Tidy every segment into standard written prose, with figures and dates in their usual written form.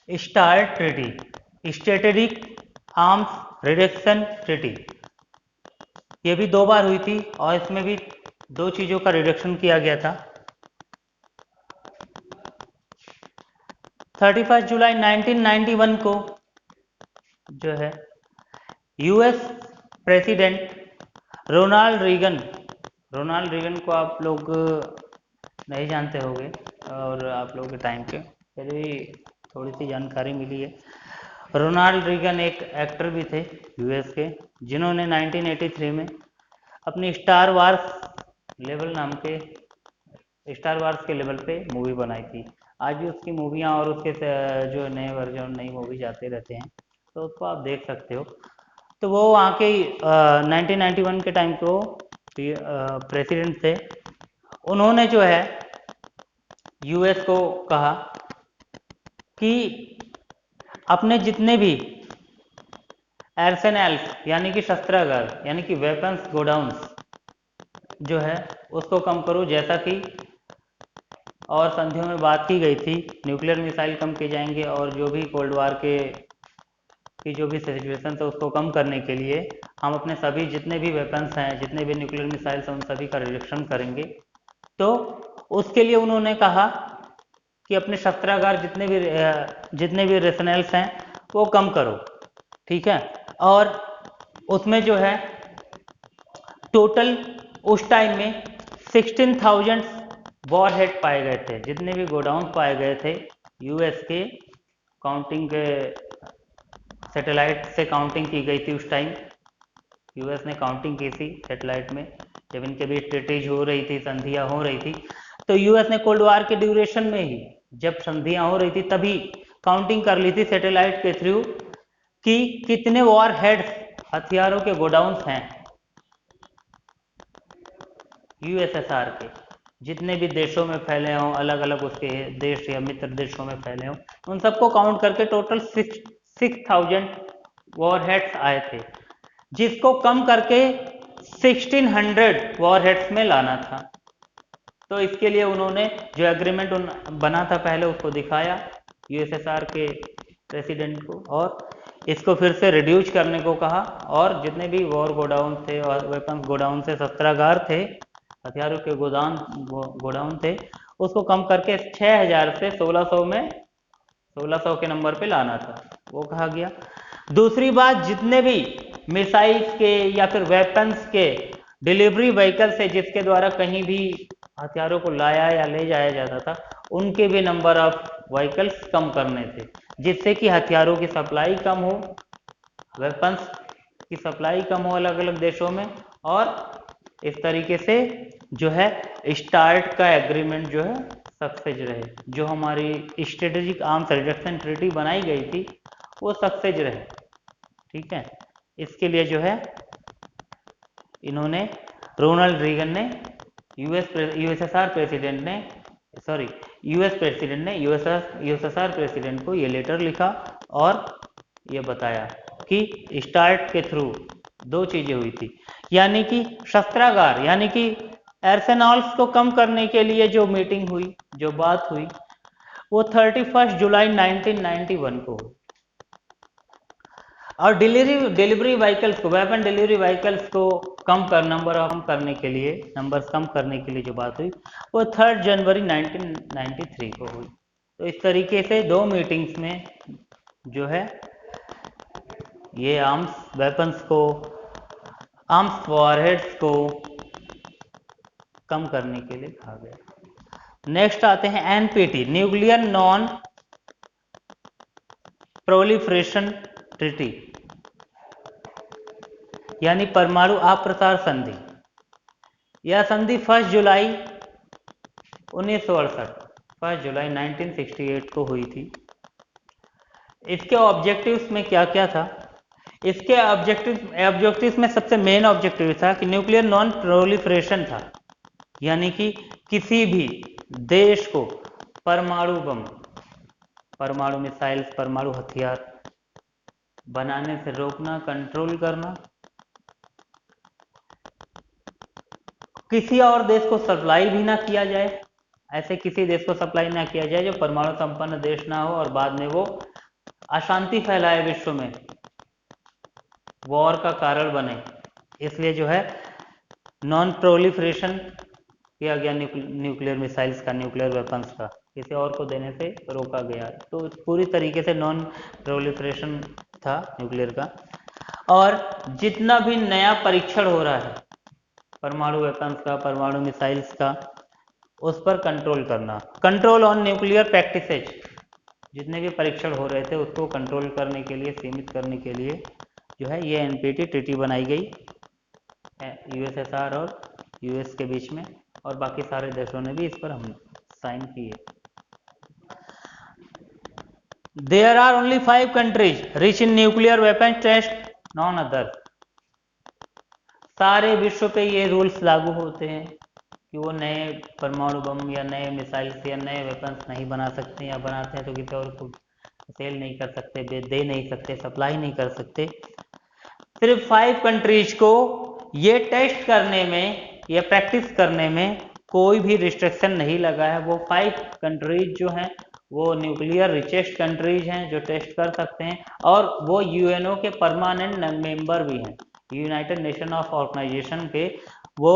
Start treaty, strategic arms reduction treaty, ये भी 2 बार हुई थी और इसमें भी 2 चीज़ों का रिडक्शन किया गया था। 31 जुलाई 1991 को जो है यूएस प्रेसिडेंट रोनाल्ड रीगन को आप लोग नहीं जानते होंगे और आप लोगों के टाइम पे फिर भी थोड़ी सी जानकारी मिली है। रोनाल्ड रीगन एक एक्टर भी थे यूएस के, जिन्होंने 1983 में अपनी स्टार वार्स के लेवल पे मूवी बनाई थी। आज भी उसकी मूवियाँ और उसके जो नए वर्जन नई मूवीज आते रहते हैं तो उसको आप देख सकते हो। तो वो वहाँ के 1991 के टाइम को प्रेसिडेंट थे। उन्होंने जो है यूएस को कहा कि अपने जितने भी आर्सेनल्स यानी कि शस्त्रागार यानी कि वेपन्स गोडाउन्स जो है उसको कम करो, जैसा कि और संधियों में बात की गई थी। न्यूक्लियर मिसाइल कम किए जाएंगे और जो भी कोल्ड वार की जो भी सिचुएशन है उसको कम करने के लिए हम अपने सभी जितने भी वेपन्स हैं, जितने भी न्यूक्लियर मिसाइल्स हैं, उन सभी का रिडक्शन करेंगे। तो उसके लिए उन्होंने कहा कि अपने शस्त्रागार जितने भी रेशनल्स हैं वो कम करो, ठीक है। और उसमें जो है टोटल उस टाइम में 16,000 वॉर हेड पाए गए थे। जितने भी गोडाउन पाए गए थे यूएस के काउंटिंग के सैटेलाइट से काउंटिंग की गई थी। उस टाइम यूएस ने काउंटिंग की थी सैटेलाइट में, जब इनके बीच ट्रीटीज हो रही थी, संधियां हो रही थी। तो यूएस ने कोल्ड वार के ड्यूरेशन में ही जब संधियां हो रही थी तभी काउंटिंग कर ली थी सैटेलाइट के थ्रू कि कितने वॉर हेड्स हथियारों के गोडाउन्स हैं यूएसएसआर के, जितने भी देशों में फैले हों, अलग अलग उसके देश या मित्र देशों में फैले हों, उन सबको काउंट करके टोटल 6,000 वॉर हेड्स आए थे, जिसको कम करके 1600 वॉर हेड्स में लाना था। तो इसके लिए उन्होंने जो एग्रीमेंट बना था पहले उसको दिखाया यूएसएसआर के प्रेसिडेंट को और इसको फिर से रिड्यूस करने को कहा और जितने भी वॉर गोडाउन थे और वेपन्स गोडाउन से शस्त्रागार थे, हथियारों के गोडाउन थे, उसको कम करके 6,000 से 1,600 के नंबर पे लाना था, वो कहा गया। दूसरी बात, जितने भी मिसाइल्स के या फिर वेपन्स के डिलीवरी व्हीकल से जिसके द्वारा कहीं भी हथियारों को लाया या ले जाया जाता था, उनके भी नंबर ऑफ व्हीकल्स कम करने थे, जिससे कि हथियारों की सप्लाई कम हो, वेपन्स की सप्लाई कम हो अलग अलग देशों में। और इस तरीके से जो है स्टार्ट का एग्रीमेंट जो है सक्सेस रहे, जो हमारी स्ट्रेटेजिक आर्म्स रिडक्शन ट्रीटी बनाई गई थी वो सक्सेस रहे, ठीक है। इसके लिए जो है इन्होंने रोनाल्ड रीगन ने यूएसएसआर प्रेसिडेंट ने यूएसएसआर प्रेसिडेंट को ये लेटर लिखा और ये बताया कि स्टार्ट के थ्रू 2 चीजें हुई थी, यानी कि शस्त्रागार यानी कि आर्सेनल्स को कम करने के लिए जो मीटिंग हुई, जो बात हुई, वो 31 जुलाई 1991 को हुई। और डिलीवरी व्हीकल्स को, वेपन डिलीवरी व्हीकल्स को नंबर्स कम करने के लिए जो बात हुई वो 3 जनवरी 1993 को हुई। तो इस तरीके से 2 मीटिंग्स में जो है ये आर्म्स वॉरहेड्स को कम करने के लिए कहा गया। नेक्स्ट आते हैं NPT, nuclear non proliferation treaty, यानी परमाणु अप्रसार संधि। यह संधि 1 जुलाई 1968 को हुई थी। इसके ऑब्जेक्टिव्स में क्या क्या था? इसके ऑब्जेक्टिव्स में सबसे मेन ऑब्जेक्टिव था कि न्यूक्लियर नॉन प्रोलिफरेशन था, यानी कि किसी भी देश को परमाणु बम, परमाणु मिसाइल्स, परमाणु हथियार बनाने से रोकना, कंट्रोल करना, किसी और देश को सप्लाई भी ना किया जाए, ऐसे किसी देश को सप्लाई ना किया जाए जो परमाणु संपन्न देश ना हो और बाद में वो अशांति फैलाए विश्व में, वॉर का कारण बने, इसलिए जो है नॉन प्रोलिफरेशन किया गया न्यूक्लियर मिसाइल्स का, न्यूक्लियर वेपन्स का, किसी और को देने से रोका गया। तो पूरी तरीके से नॉन प्रोलिफरेशन था न्यूक्लियर का। और जितना भी नया परीक्षण हो रहा है परमाणु वेपन्स का, परमाणु मिसाइल्स का, उस पर कंट्रोल करना। कंट्रोल ऑन न्यूक्लियर प्रैक्टिसेज, जितने भी परीक्षण हो रहे थे उसको कंट्रोल करने के लिए, सीमित करने के लिए जो है ये एनपीटी ट्रीटी बनाई गई यूएसएसआर और यूएस के बीच में, और बाकी सारे देशों ने भी इस पर हम साइन किए। There are only 5 countries rich in nuclear weapon test, none other. सारे विश्व पे ये रूल्स लागू होते हैं कि वो नए परमाणु बम या नए मिसाइल्स या नए वेपन्स नहीं बना सकते, या बनाते हैं तो किसी और को सेल नहीं कर सकते, दे नहीं सकते, सप्लाई नहीं कर सकते। सिर्फ 5 कंट्रीज को ये टेस्ट करने में या प्रैक्टिस करने में कोई भी रिस्ट्रिक्शन नहीं लगा है। वो 5 कंट्रीज जो हैं वो न्यूक्लियर रिचेस्ट कंट्रीज हैं जो टेस्ट कर सकते हैं, और वो यूएनओ के परमानेंट मेंबर भी हैं, यूनाइटेड नेशन ऑफ ऑर्गेनाइजेशन के वो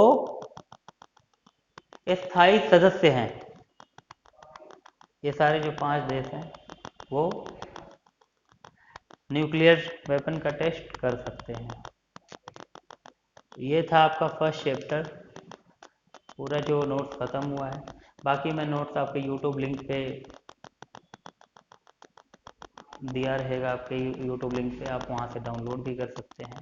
स्थायी सदस्य हैं। ये सारे जो 5 देश हैं वो न्यूक्लियर वेपन का टेस्ट कर सकते हैं। ये था आपका फर्स्ट चैप्टर, पूरा जो नोट्स ख़त्म हुआ है। बाकी मैं नोट्स आपके यूट्यूब लिंक पे दिया रहेगा, आपके यूट्यूब लिंक पे आप वहाँ से डाउनलोड भी कर सकते हैं।